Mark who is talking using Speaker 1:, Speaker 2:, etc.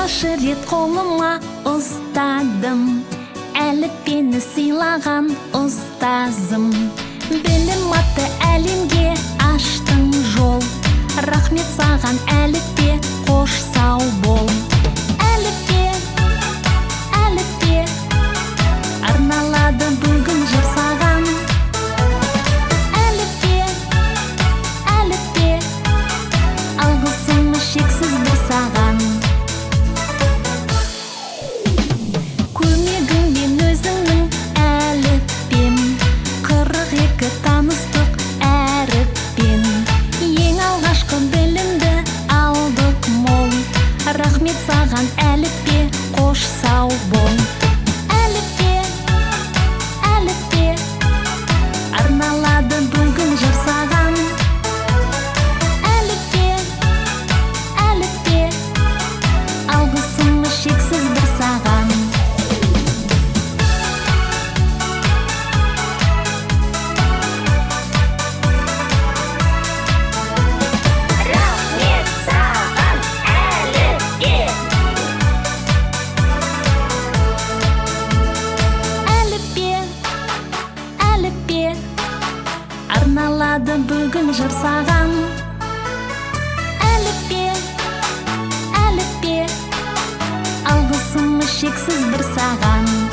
Speaker 1: алғаш рет қолыма ұстадым, әліппені сыйлаған ұстазым. Білім атты әлемге аштың жол, рахмет саған әліппе, қош сау бол. Әліппе, әліппе, арналады бүгін жыр саған. Әліппе, әліппе, алғысым шексіз бір саған. Көмегіңмен өзіңнің әліппем, 42 таныстық әріппен. Ең алғашқы білімді алдық мол, рахмет саған әліппе, қош сау бол. Әліппе, әліппе, арналады бүгін жыр саған. Әліппе, әліппе, алғысым шексіз бір саған.
Speaker 2: Рахмет саған әліппе.
Speaker 1: Әліппе, әліппе, арналады бүгін жыр саған. Әліппе, әліппе, алғысым шексіз бір саған.